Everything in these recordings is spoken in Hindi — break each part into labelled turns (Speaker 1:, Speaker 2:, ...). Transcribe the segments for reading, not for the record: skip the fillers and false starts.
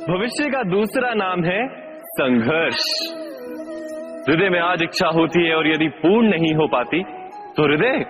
Speaker 1: भविष्य का दूसरा नाम है संघर्ष। हृदय में आज इच्छा होती है और यदि पूर्ण नहीं हो पाती तो हृदय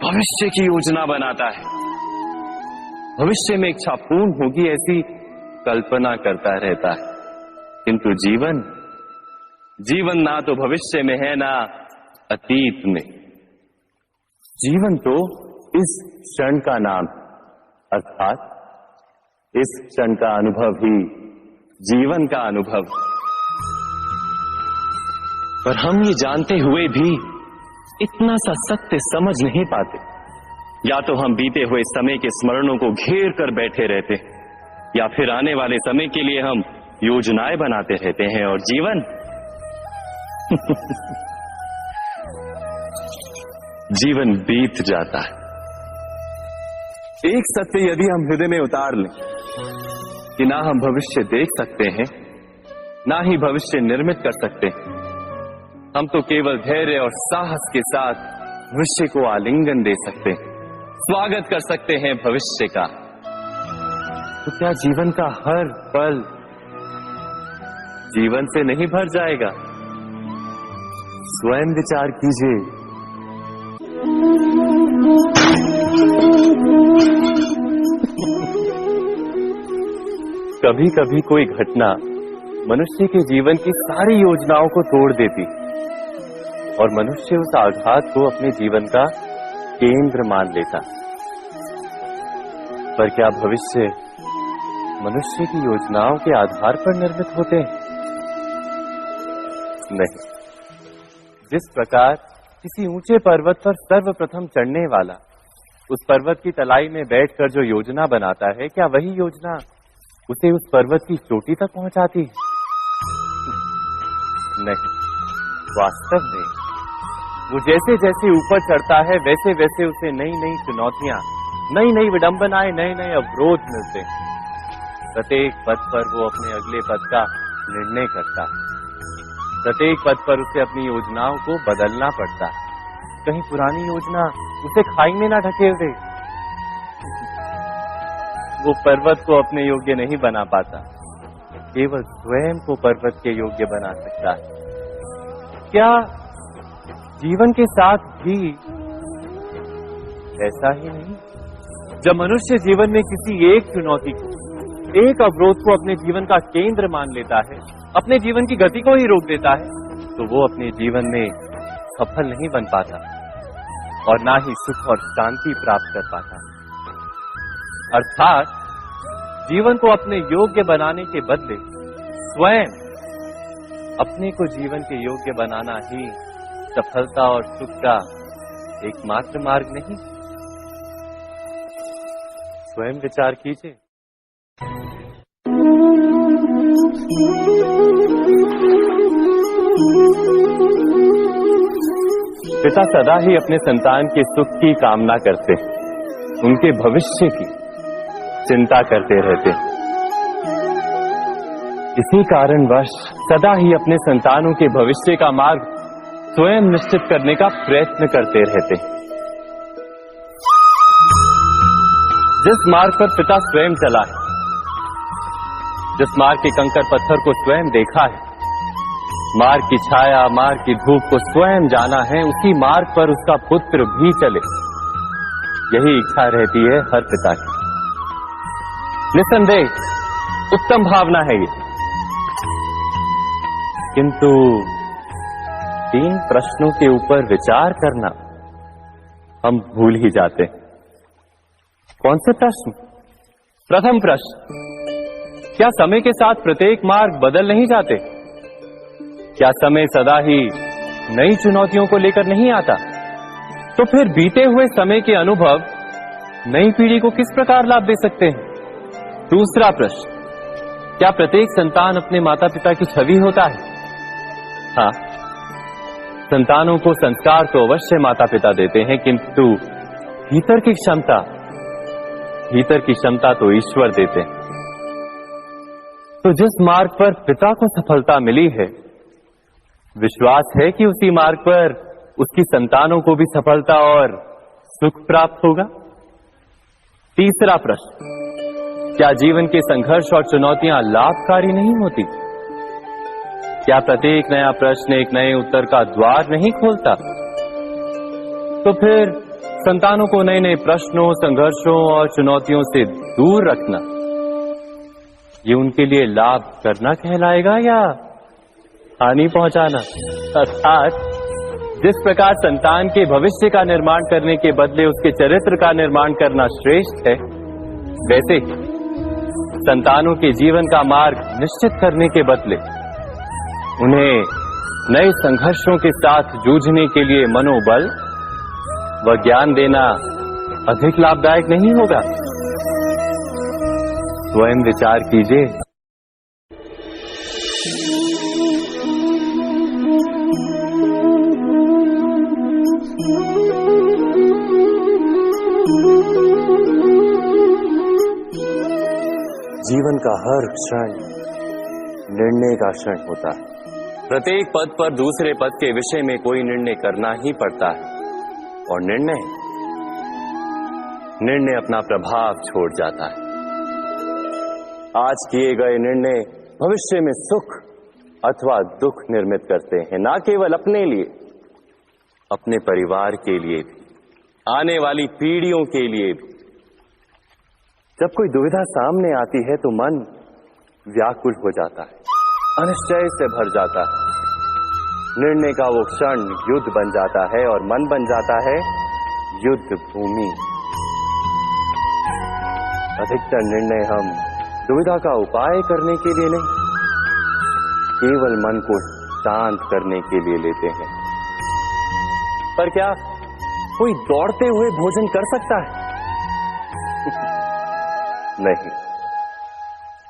Speaker 1: भविष्य की योजना बनाता है। भविष्य में इच्छा पूर्ण होगी ऐसी कल्पना करता रहता है, किंतु जीवन ना तो भविष्य में है ना अतीत में। जीवन तो इस क्षण का नाम, अर्थात इस क्षण का अनुभव ही जीवन का अनुभव। पर हम ये जानते हुए भी इतना सा सत्य समझ नहीं पाते। या तो हम बीते हुए समय के स्मरणों को घेर कर बैठे रहते, या फिर आने वाले समय के लिए हम योजनाएं बनाते रहते हैं। और जीवन जीवन बीत जाता है। एक सत्य यदि हम हृदय में उतार लें कि ना हम भविष्य देख सकते हैं, ना ही भविष्य निर्मित कर सकते हैं, हम तो केवल धैर्य और साहस के साथ भविष्य को आलिंगन दे सकते हैं, स्वागत कर सकते हैं भविष्य का। तो क्या जीवन का हर पल जीवन से नहीं भर जाएगा? स्वयं विचार कीजिए। कभी कभी कोई घटना मनुष्य के जीवन की सारी योजनाओं को तोड़ देती और मनुष्य उस आघात को अपने जीवन का केंद्र मान लेता। पर क्या भविष्य मनुष्य की योजनाओं के आधार पर निर्मित होते हैं? नहीं। जिस प्रकार किसी ऊंचे पर्वत पर सर्वप्रथम चढ़ने वाला उस पर्वत की तलाई में बैठकर जो योजना बनाता है, क्या वही योजना उसे उस पर्वत की चोटी तक पहुंचाती है? नहीं। वास्तव में वो जैसे जैसे ऊपर चढ़ता है वैसे वैसे उसे नई नई चुनौतियां, नई नई विडंबनाएं, नए नए अवरोध मिलते हैं। प्रत्येक पद पर वो अपने अगले पद का निर्णय करता है। प्रत्येक पद पर उसे अपनी योजनाओं को बदलना पड़ता है। कहीं पुरानी योजना उसे खाई में ना ढकेल दे। वो पर्वत को अपने योग्य नहीं बना पाता, केवल स्वयं को पर्वत के योग्य बना सकता है। क्या जीवन के साथ भी ऐसा ही नहीं? जब मनुष्य जीवन में किसी एक चुनौती को, एक अवरोध को अपने जीवन का केंद्र मान लेता है, अपने जीवन की गति को ही रोक देता है, तो वो अपने जीवन में सफल नहीं बन पाता और ना ही सुख और शांति प्राप्त कर पाता। अर्थात जीवन को अपने योग्य बनाने के बदले स्वयं अपने को जीवन के योग्य बनाना ही सफलता और सुख का एकमात्र मार्ग नहीं। स्वयं विचार कीजिए। पिता सदा ही अपने संतान के सुख की कामना करते, उनके भविष्य की चिंता करते रहते। इसी कारणवश सदा ही अपने संतानों के भविष्य का मार्ग स्वयं निश्चित करने का प्रयत्न करते रहते। जिस मार्ग पर पिता स्वयं चला है, जिस मार्ग के कंकड़ पत्थर को स्वयं देखा है, मार्ग की छाया, मार्ग की धूप को स्वयं जाना है, उसी मार्ग पर उसका पुत्र भी चले, यही इच्छा रहती है हर पिता की। निसंदेह उत्तम भावना है ये, किंतु 3 प्रश्नों के ऊपर विचार करना हम भूल ही जाते हैं। कौन से प्रश्न? प्रथम प्रश्न, क्या समय के साथ प्रत्येक मार्ग बदल नहीं जाते? क्या समय सदा ही नई चुनौतियों को लेकर नहीं आता? तो फिर बीते हुए समय के अनुभव नई पीढ़ी को किस प्रकार लाभ दे सकते हैं? दूसरा प्रश्न, क्या प्रत्येक संतान अपने माता पिता की छवि होता है? हाँ, संतानों को संस्कार तो अवश्य माता पिता देते हैं, किंतु भीतर की क्षमता तो ईश्वर देते हैं। तो जिस मार्ग पर पिता को सफलता मिली है, विश्वास है कि उसी मार्ग पर उसकी संतानों को भी सफलता और सुख प्राप्त होगा। तीसरा प्रश्न, क्या जीवन के संघर्ष और चुनौतियां लाभकारी नहीं होती? क्या प्रत्येक नया प्रश्न एक नए उत्तर का द्वार नहीं खोलता? तो फिर संतानों को नए नए प्रश्नों, संघर्षों और चुनौतियों से दूर रखना, ये उनके लिए लाभ करना कहलाएगा या हानि पहुंचाना? अर्थात जिस प्रकार संतान के भविष्य का निर्माण करने के बदले उसके चरित्र का निर्माण करना श्रेष्ठ है, वैसे ही संतानों के जीवन का मार्ग निश्चित करने के बदले उन्हें नए संघर्षों के साथ जूझने के लिए मनोबल व ज्ञान देना अधिक लाभदायक नहीं होगा? स्वयं विचार कीजिए। जीवन का हर क्षण निर्णय का क्षण होता है। प्रत्येक पद पर दूसरे पद के विषय में कोई निर्णय करना ही पड़ता है और निर्णय अपना प्रभाव छोड़ जाता है। आज किए गए निर्णय भविष्य में सुख अथवा दुख निर्मित करते हैं, ना केवल अपने लिए, अपने परिवार के लिए भी, आने वाली पीढ़ियों के लिए भी। जब कोई दुविधा सामने आती है तो मन व्याकुल हो जाता है, अनिश्चय से भर जाता है। निर्णय का वो क्षण युद्ध बन जाता है और मन बन जाता है युद्ध भूमि। अधिकतर निर्णय हम दुविधा का उपाय करने के लिए नहीं, केवल मन को शांत करने के लिए लेते हैं। पर क्या कोई दौड़ते हुए भोजन कर सकता है? नहीं।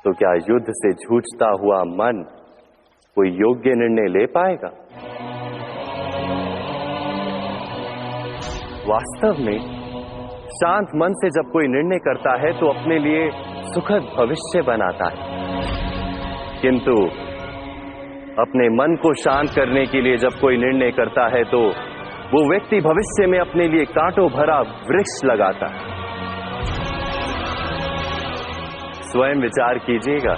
Speaker 1: तो क्या युद्ध से जूझता हुआ मन कोई योग्य निर्णय ले पाएगा? वास्तव में शांत मन से जब कोई निर्णय करता है तो अपने लिए सुखद भविष्य बनाता है। किंतु अपने मन को शांत करने के लिए जब कोई निर्णय करता है तो वो व्यक्ति भविष्य में अपने लिए कांटों भरा वृक्ष लगाता है। स्वयं विचार कीजिएगा।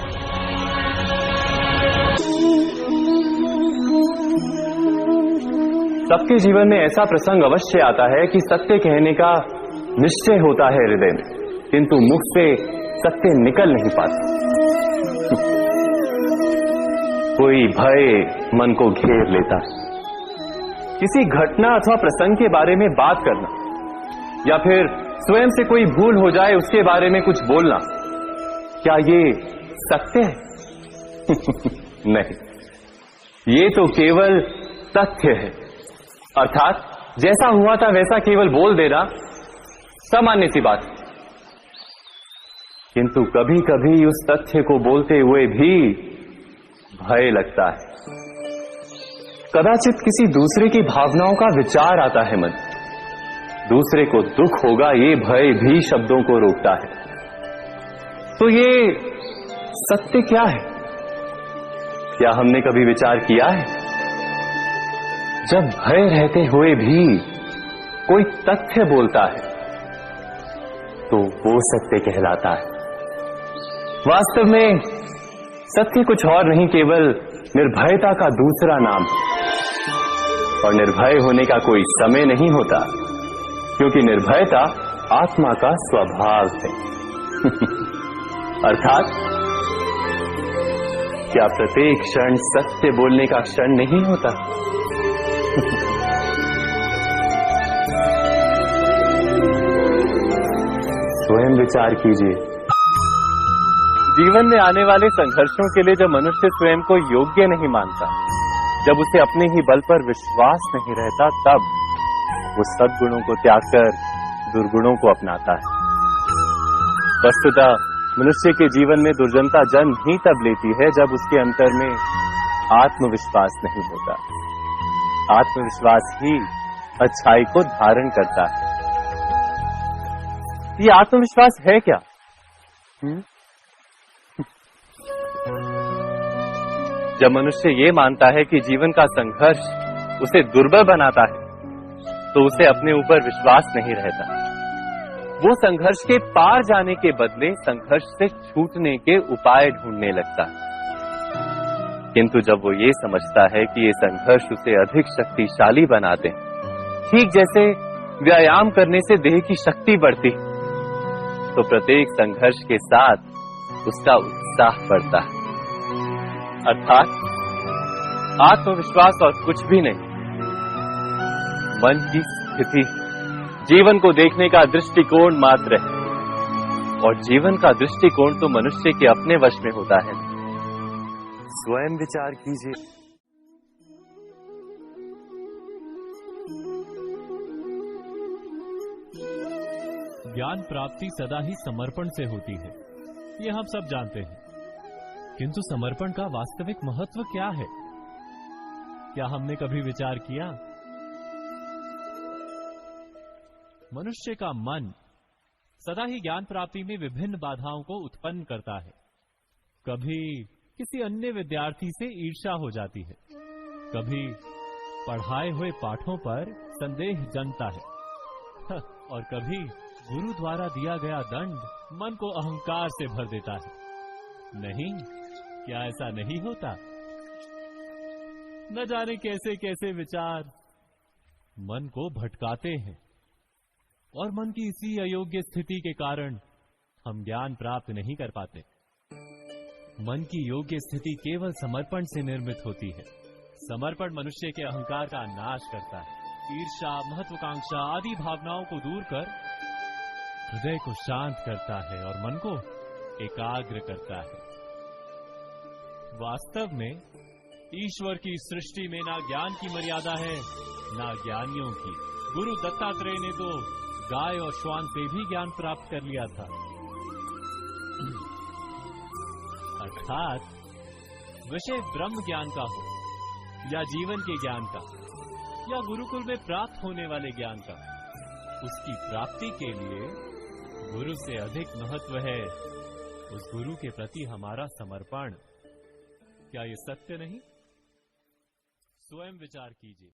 Speaker 1: सबके जीवन में ऐसा प्रसंग अवश्य आता है कि सत्य कहने का निश्चय होता है हृदय में, किंतु मुख से सत्य निकल नहीं पाता। कोई भय मन को घेर लेता है। किसी घटना अथवा प्रसंग के बारे में बात करना या फिर स्वयं से कोई भूल हो जाए उसके बारे में कुछ बोलना, क्या ये सत्य है? नहीं, ये तो केवल तथ्य है। अर्थात जैसा हुआ था वैसा केवल बोल देना सामान्य सी बात। किंतु कभी कभी उस तथ्य को बोलते हुए भी भय लगता है। कदाचित किसी दूसरे की भावनाओं का विचार आता है मन, दूसरे को दुख होगा ये भय भी शब्दों को रोकता है। तो ये सत्य क्या है? क्या हमने कभी विचार किया है? जब भय रहते हुए भी कोई तथ्य बोलता है तो वो सत्य कहलाता है। वास्तव में सत्य कुछ और नहीं, केवल निर्भयता का दूसरा नाम है। और निर्भय होने का कोई समय नहीं होता, क्योंकि निर्भयता आत्मा का स्वभाव है। अर्थात क्या प्रत्येक क्षण सत्य बोलने का क्षण नहीं होता? स्वयं विचार कीजिए। जीवन में आने वाले संघर्षों के लिए जब मनुष्य स्वयं को योग्य नहीं मानता, जब उसे अपने ही बल पर विश्वास नहीं रहता, तब वो सद्गुणों को त्याग कर दुर्गुणों को अपनाता है। वस्तुतः मनुष्य के जीवन में दुर्जनता जन्म ही तब लेती है जब उसके अंतर में आत्मविश्वास नहीं होता। आत्मविश्वास ही अच्छाई को धारण करता है। ये आत्मविश्वास है क्या? जब मनुष्य ये मानता है कि जीवन का संघर्ष उसे दुर्बल बनाता है, तो उसे अपने ऊपर विश्वास नहीं रहता। वो संघर्ष के पार जाने के बदले संघर्ष से छूटने के उपाय ढूंढने लगता है। किंतु जब वो ये समझता है कि ये संघर्ष उसे अधिक शक्तिशाली बनाते हैं, ठीक जैसे व्यायाम करने से देह की शक्ति बढ़ती, तो प्रत्येक संघर्ष के साथ उसका उत्साह बढ़ता है। अर्थात आत्मविश्वास और कुछ भी नहीं, मन की स्थिति जीवन को देखने का दृष्टिकोण मात्र है, और जीवन का दृष्टिकोण तो मनुष्य के अपने वश में होता है। स्वयं विचार कीजिए।
Speaker 2: ज्ञान प्राप्ति सदा ही समर्पण से होती है, ये हम सब जानते हैं। किंतु समर्पण का वास्तविक महत्व क्या है? क्या हमने कभी विचार किया? मनुष्य का मन सदा ही ज्ञान प्राप्ति में विभिन्न बाधाओं को उत्पन्न करता है। कभी किसी अन्य विद्यार्थी से ईर्ष्या हो जाती है, कभी पढ़ाए हुए पाठों पर संदेह जन्मता है, और कभी गुरु द्वारा दिया गया दंड मन को अहंकार से भर देता है। नहीं, क्या ऐसा नहीं होता? न जाने कैसे कैसे विचार मन को भटकाते हैं, और मन की इसी अयोग्य स्थिति के कारण हम ज्ञान प्राप्त नहीं कर पाते। मन की योग्य स्थिति केवल समर्पण से निर्मित होती है। समर्पण मनुष्य के अहंकार का नाश करता है। ईर्ष्या, महत्वाकांक्षा आदि भावनाओं को दूर कर हृदय को शांत करता है और मन को एकाग्र करता है। वास्तव में ईश्वर की सृष्टि में ना ज्ञान की मर्यादा है, ना ज्ञानियों की। गुरु दत्तात्रेय ने तो गाय और श्वान से भी ज्ञान प्राप्त कर लिया था। अर्थात विषय ब्रह्म ज्ञान का हो, या जीवन के ज्ञान का, या गुरुकुल में प्राप्त होने वाले ज्ञान का, उसकी प्राप्ति के लिए गुरु से अधिक महत्व है उस गुरु के प्रति हमारा समर्पण। क्या ये सत्य नहीं? स्वयं विचार कीजिए।